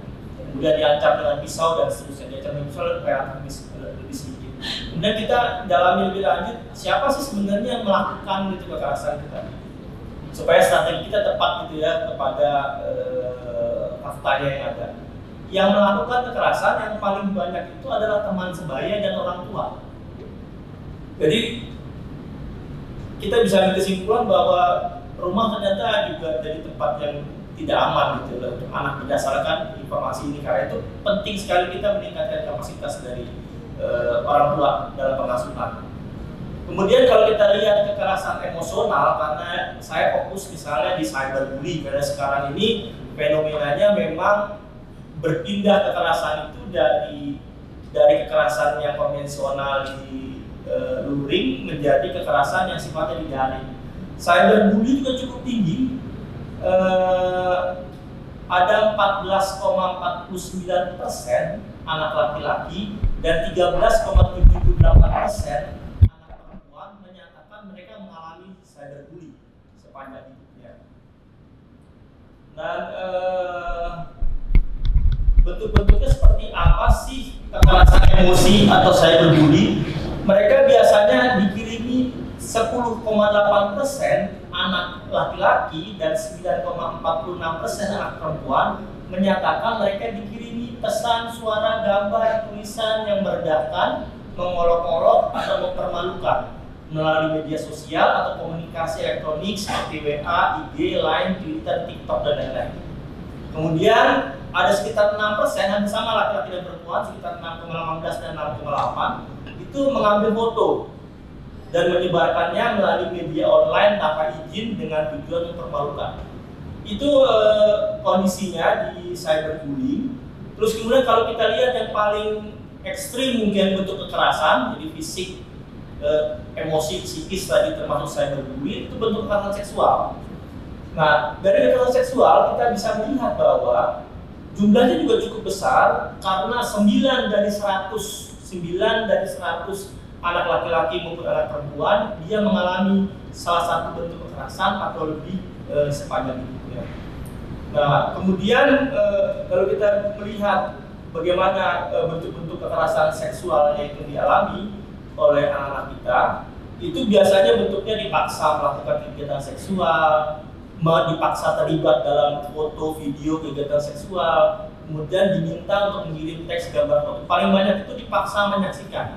Speaker 4: Kemudian diancam dengan pisau dan seterusnya. Diancam dengan pisau relatif lebih sedikit. Kemudian kita dalami lebih lanjut, siapa sih sebenarnya yang melakukan itu kekerasan kita, supaya strategi kita tepat gitu ya kepada faktanya yang ada. Yang melakukan kekerasan yang paling banyak itu adalah teman sebaya dan orang tua. Jadi kita bisa ambil kesimpulan bahwa rumah ternyata juga jadi tempat yang tidak aman gitu loh untuk anak, berdasarkan informasi ini. Karena itu penting sekali kita meningkatkan kapasitas dari orang tua dalam pengasuhan. Kemudian kalau kita lihat kekerasan emosional, karena saya fokus misalnya di cyberbullying, karena sekarang ini fenomenanya memang berpindah kekerasan itu dari kekerasan yang konvensional di luring menjadi kekerasan yang sifatnya di daring. Cyberbully juga cukup tinggi. Ada 14,49% anak laki-laki dan 13,78% anak perempuan menyatakan mereka mengalami cyberbully sepanjang hidupnya. Dan bentuk-bentuknya seperti apa sih kekerasan emosi atau cyberbully? Mereka biasanya dikirimi 10,8% anak laki-laki dan 9,46% anak perempuan menyatakan mereka dikirimi pesan, suara, gambar, tulisan yang merendahkan, mengolok-olok atau mempermalukan melalui media sosial atau komunikasi elektronik seperti WA, IG, Line, Twitter, TikTok, dan lain-lain. Kemudian ada sekitar 6%, hampir sama laki-laki dan perempuan, sekitar 6,18 dan 6,8 itu mengambil foto dan menyebarkannya melalui media online tanpa izin dengan tujuan mempermalukan. Itu kondisinya di cyberbullying. Terus kemudian kalau kita lihat yang paling ekstrim mungkin bentuk kekerasan, jadi fisik, emosi, psikis tadi termasuk cyberbullying, itu bentuk kekerasan seksual. Nah, dari kekerasan seksual kita bisa melihat bahwa jumlahnya juga cukup besar karena 9 dari 100 anak laki-laki maupun anak perempuan dia mengalami salah satu bentuk kekerasan atau lebih sepanjang hidupnya. Nah, kemudian kalau kita melihat bagaimana bentuk-bentuk kekerasan seksual yang itu dialami oleh anak-anak kita, itu biasanya bentuknya dipaksa melakukan kegiatan seksual, dipaksa terlibat dalam foto, video, kegiatan seksual, kemudian diminta untuk mengirim teks, gambar, foto. Paling banyak itu dipaksa menyaksikan.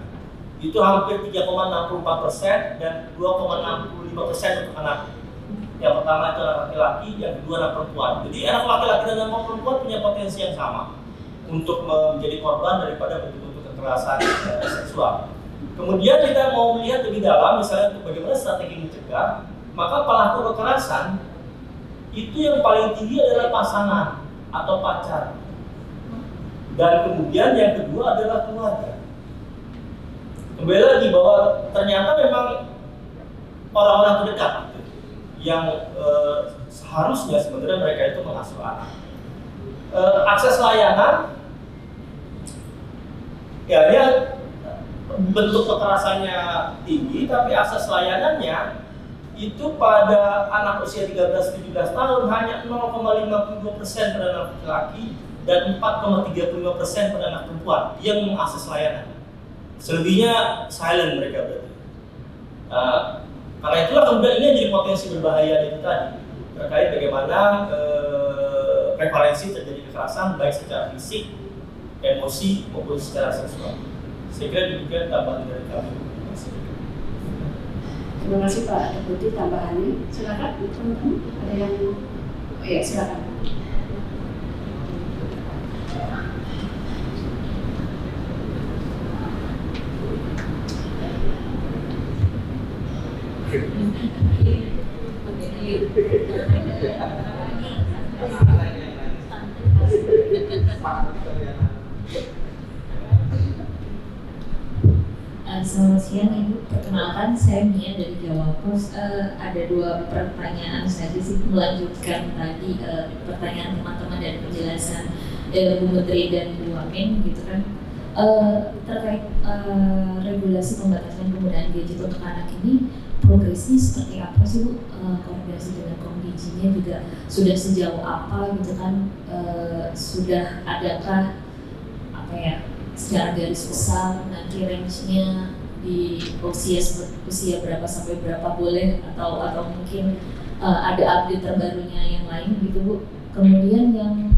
Speaker 4: Itu hampir 3,64% dan 2,65% untuk anak. Yang pertama itu anak laki-laki, yang kedua anak perempuan. Jadi anak laki-laki dan anak perempuan punya potensi yang sama untuk menjadi korban daripada bentuk-bentuk kekerasan seksual. Kemudian kita mau melihat lebih dalam, misalnya untuk bagaimana strategi mencegah, maka pelaku kekerasan itu yang paling tinggi adalah pasangan atau pacar. Dan kemudian yang kedua adalah keluarga. Kembali lagi bahwa ternyata memang orang-orang terdekat yang seharusnya sebenarnya mereka itu mengasuh anak. Akses layanan, ya dia bentuk kekerasannya tinggi, tapi akses layanannya itu pada anak usia 13-17 tahun hanya 0,52% pada anak laki-laki dan 4,35% pada anak perempuan yang mengakses layanan. Selebihnya silent mereka berarti. Karena itulah kemudian ini jadi potensi berbahaya itu tadi terkait bagaimana prevalensi terjadi kekerasan baik secara fisik, emosi maupun secara seksual. Saya kira demikian tambahan dari kami.
Speaker 1: Terima kasih Pak Deputi tambahannya. Silakan teman-teman, ada yang ya silakan.
Speaker 7: Selamat siang Ibu, perkenalkan saya Mia dari Jawa Pos. Ada 2 pertanyaan saja sih melanjutkan tadi pertanyaan teman-teman dan penjelasan dari Bu Menteri dan Bu Wamen gitu kan. Terkait regulasi pembatasan penggunaan gadget untuk anak ini, progresnya seperti apa sih Bu? Koordinasi dengan Komdisinya juga sudah sejauh apa gitu kan? Sudah adakah apa ya secara garis besar nanti range-nya di usia berapa sampai berapa boleh atau mungkin ada update terbarunya yang lain gitu Bu. Kemudian yang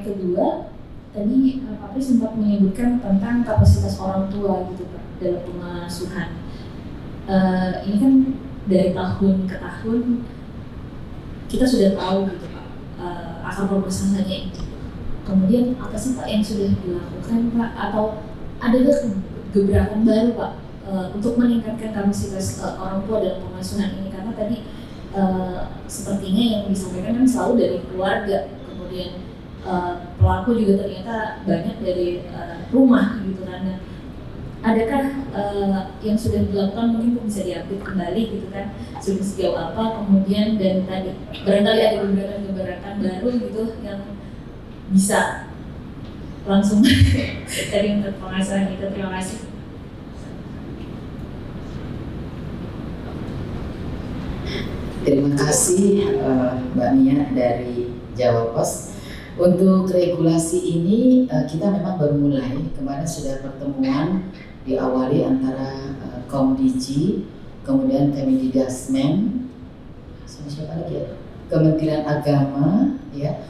Speaker 7: kedua, tadi Pak Pri sempat menyebutkan tentang kapasitas orang tua gitu Pak dalam pengasuhan. Ini kan dari tahun ke tahun kita sudah tahu gitu Pak akar permasalahannya itu. Kemudian apa sih Pak yang sudah dilakukan Pak, atau ada gebrakan baru Pak untuk meningkatkan kapasitas orang tua dalam pengasuhan ini, karena tadi sepertinya yang disampaikan kan selalu dari keluarga, kemudian kemudian pelaku juga ternyata banyak dari rumah gitu kan. Nah, adakah yang sudah dilakukan mungkin bisa diupdate kembali gitu kan, sudah sejauh apa, kemudian dan tadi barangkali ada gebrakan baru gitu yang bisa langsung dari untuk penghasilan itu. Terima kasih.
Speaker 2: Terima kasih Mbak Mia dari Jawa Pos. Untuk regulasi ini kita memang baru mulai. Kemarin sudah pertemuan diawali antara Komdigi, kemudian Kemdikbudrismen, sama siapa lagi ya? Kementerian Agama, ya,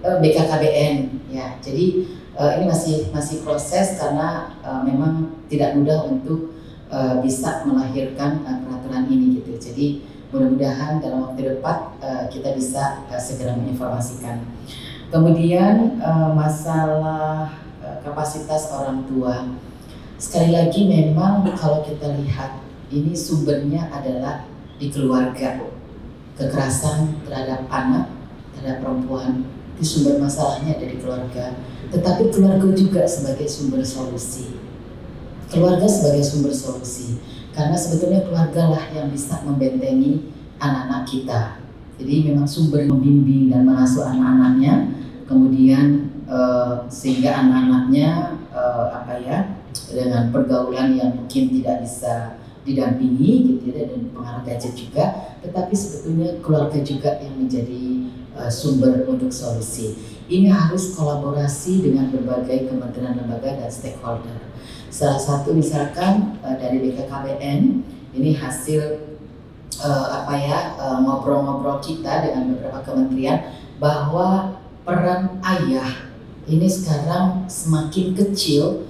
Speaker 2: BKKBN, ya. Jadi ini masih proses karena memang tidak mudah untuk bisa melahirkan peraturan ini gitu. Jadi mudah-mudahan dalam waktu dekat kita bisa segera menginformasikan. Kemudian masalah kapasitas orang tua. Sekali lagi memang kalau kita lihat ini sumbernya adalah di keluarga. Kekerasan terhadap anak, terhadap perempuan, itu sumber masalahnya ada di keluarga. Tetapi keluarga juga sebagai sumber solusi. Keluarga sebagai sumber solusi, karena sebetulnya keluarga lah yang bisa membentengi anak-anak kita. Jadi memang sumber membimbing dan mengasuh anak-anaknya, kemudian sehingga anak-anaknya dengan pergaulan yang mungkin tidak bisa didampingi gitu ya, dan pengaruh gadget juga, tetapi sebetulnya keluarga juga yang menjadi sumber untuk solusi. Ini harus kolaborasi dengan berbagai kementerian, lembaga, dan stakeholder. Salah satu misalkan dari BKKBN, ini hasil ngobrol-ngobrol kita dengan beberapa kementerian bahwa peran ayah ini sekarang semakin kecil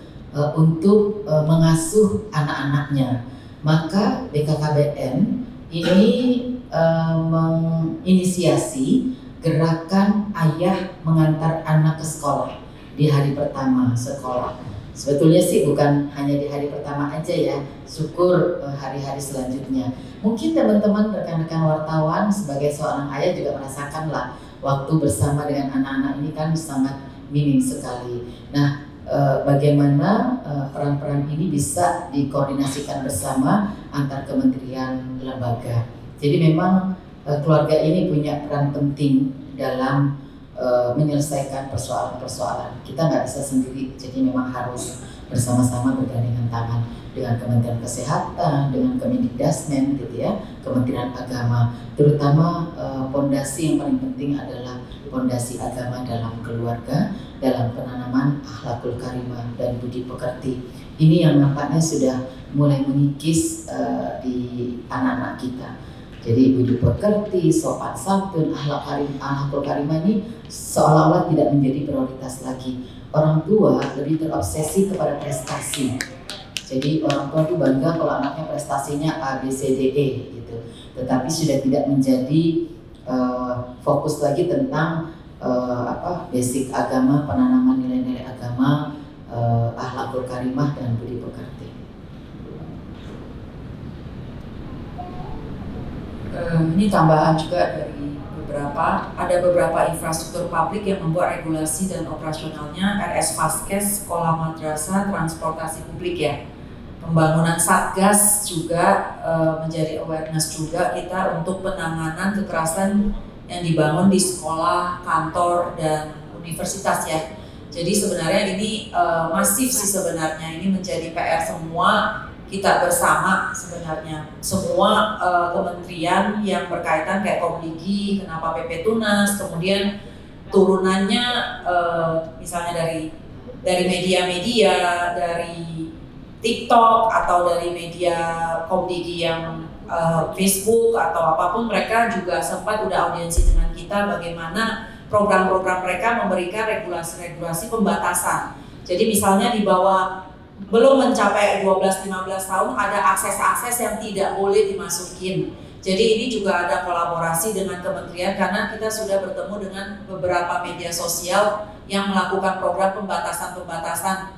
Speaker 2: untuk mengasuh anak-anaknya. Maka BKKBN ini menginisiasi gerakan ayah mengantar anak ke sekolah di hari pertama sekolah. Sebetulnya sih bukan hanya di hari pertama aja ya, syukur hari-hari selanjutnya. Mungkin teman-teman rekan-rekan wartawan sebagai seorang ayah juga merasakan lah waktu bersama dengan anak-anak ini kan sangat minim sekali. Nah, bagaimana peran-peran ini bisa dikoordinasikan bersama antar kementerian lembaga. Jadi memang keluarga ini punya peran penting dalam menyelesaikan persoalan-persoalan. Kita nggak bisa sendiri, jadi memang harus bersama-sama bergandengan tangan dengan Kementerian Kesehatan, dengan Kemdikbudrismen, gitu ya, Kementerian Agama. Terutama pondasi yang paling penting adalah pondasi agama dalam keluarga, dalam penanaman akhlakul karimah dan budi pekerti. Ini yang nampaknya sudah mulai mengikis di anak-anak kita. Jadi budi pekerti, sopan santun, akhlakul karimah ini seolah-olah tidak menjadi prioritas lagi. Orang tua lebih terobsesi kepada prestasi. Jadi orang tua itu bangga kalau anaknya prestasinya A, B, C, D, E gitu. Tetapi sudah tidak menjadi fokus lagi tentang basic agama, penanaman nilai-nilai agama, akhlakul karimah dan budi pekerti.
Speaker 3: Ini tambahan juga dari ada beberapa infrastruktur publik yang membuat regulasi dan operasionalnya RS Faskes, sekolah madrasah, transportasi publik ya. Pembangunan Satgas juga menjadi awareness juga kita untuk penanganan kekerasan yang dibangun di sekolah, kantor, dan universitas ya. Jadi sebenarnya ini masif sih sebenarnya, ini menjadi PR semua kita bersama sebenarnya. Semua kementerian yang berkaitan kayak Komdigi, kenapa PP Tunas, kemudian turunannya misalnya dari media-media, dari TikTok atau dari media Komdigi yang Facebook atau apapun, mereka juga sempat udah audiensi dengan kita bagaimana program-program mereka memberikan regulasi-regulasi pembatasan. Jadi misalnya di bawah belum mencapai 12-15 tahun ada akses-akses yang tidak boleh dimasukin. Jadi ini juga ada kolaborasi dengan kementerian karena kita sudah bertemu dengan beberapa media sosial yang melakukan program pembatasan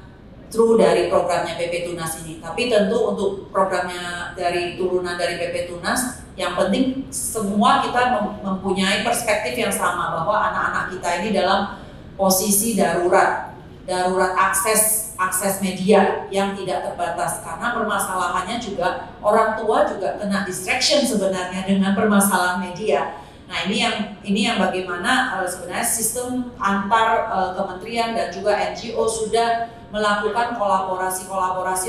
Speaker 3: through dari programnya PP Tunas ini. Tapi tentu untuk programnya dari turunan dari PP Tunas, yang penting semua kita mempunyai perspektif yang sama bahwa anak-anak kita ini dalam posisi darurat akses media yang tidak terbatas, karena permasalahannya juga orang tua juga kena distraction sebenarnya dengan permasalahan media. Nah ini yang bagaimana sebenarnya sistem antar kementerian dan juga NGO sudah melakukan kolaborasi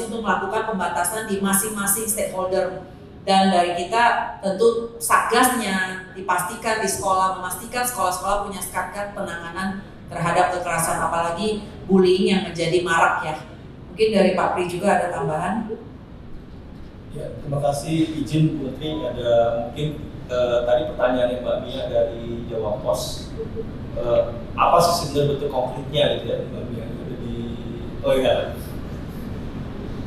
Speaker 3: untuk melakukan pembatasan di masing-masing stakeholder, dan dari kita tentu satgasnya dipastikan di sekolah, memastikan sekolah-sekolah punya satgas penanganan terhadap kekerasan, apalagi bullying yang menjadi marak ya. Mungkin dari Pak Pri juga ada tambahan.
Speaker 4: Ya, terima kasih, izin Bu Menteri, ada mungkin tadi pertanyaan Mbak Mia dari Jawa Pos, apa sih sebenarnya bentuk konkretnya gitu ya Mbak Mia?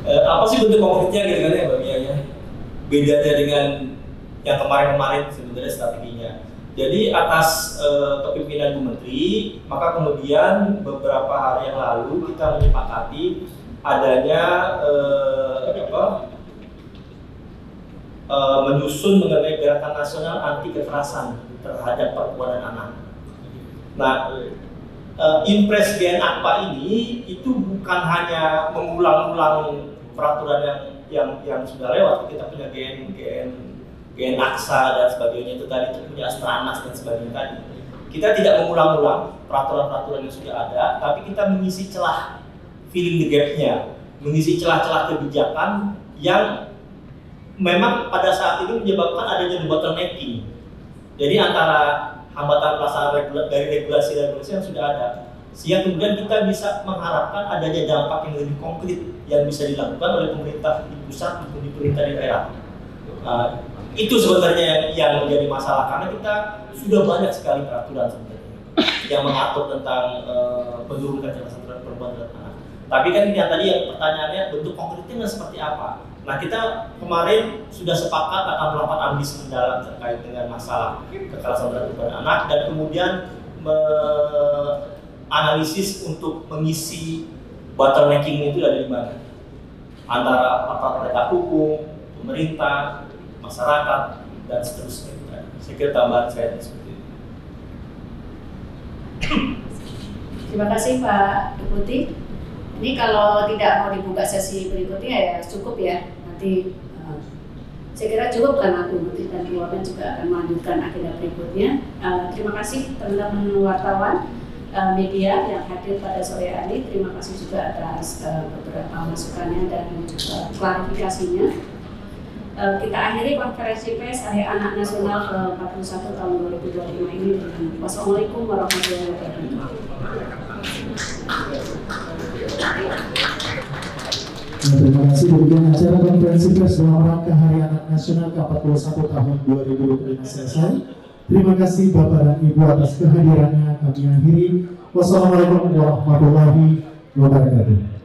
Speaker 4: Apa sih bentuk konkretnya gitu kan ya Mbak Mia ya? Bedanya dengan yang kemarin-kemarin sebenarnya strateginya. Jadi atas kepimpinan Bu Menteri, maka kemudian beberapa hari yang lalu kita menyepakati adanya menyusun mengenai gerakan nasional anti kekerasan terhadap perempuan dan anak. Nah, Impres GN AKPA ini itu bukan hanya mengulang-ulang peraturan yang sudah lewat. Kita punya GN AKSA dan sebagainya, itu tadi itu punya Astranas dan sebagainya tadi. Kita tidak mengulang-ulang peraturan-peraturan yang sudah ada, tapi kita mengisi celah, filling the gap-nya, mengisi celah-celah kebijakan yang memang pada saat ini menyebabkan adanya bottlenecking. Jadi antara hambatan pelaksanaan dari regulasi-regulasi yang sudah ada, sehingga kemudian kita bisa mengharapkan adanya dampak yang lebih konkret yang bisa dilakukan oleh pemerintah di pusat maupun di pemerintah di daerah. Itu sebenarnya yang menjadi masalah, karena kita sudah banyak sekali peraturan sebenarnya yang mengatur tentang penurunan kekerasan terhadap perempuan dan anak. Tapi kan yang tadi yang pertanyaannya bentuk konkretnya seperti apa? Nah, kita kemarin sudah sepakat akan melakukan ambisi mendalam terkait dengan masalah kekerasan terhadap perempuan dan anak, dan kemudian analisis untuk mengisi bottlenecking itu ada di mana, antara aparat penegak hukum, pemerintah, masyarakat, dan seterusnya. Saya kira tambahan saya seperti itu.
Speaker 1: Terima kasih Pak Deputi. Ini kalau tidak mau dibuka sesi berikutnya ya cukup ya. Nanti saya kira cukup karena Bu Menteri dan Bu Wamen juga akan melanjutkan agenda berikutnya. Terima kasih teman-teman wartawan media yang hadir pada sore hari. Terima kasih juga atas beberapa masukannya dan klarifikasinya. Kita akhiri konferensi pers Hari Anak Nasional ke-41 tahun 2025 ini dengan wassalamualaikum warahmatullahi wabarakatuh.
Speaker 8: Terima kasih. Demikian acara konferensi pers dalam rangka Hari Anak Nasional ke-41 tahun 2025 selesai. Terima kasih Bapak dan Ibu atas kehadirannya. Kami akhiri. Wassalamualaikum warahmatullahi wabarakatuh.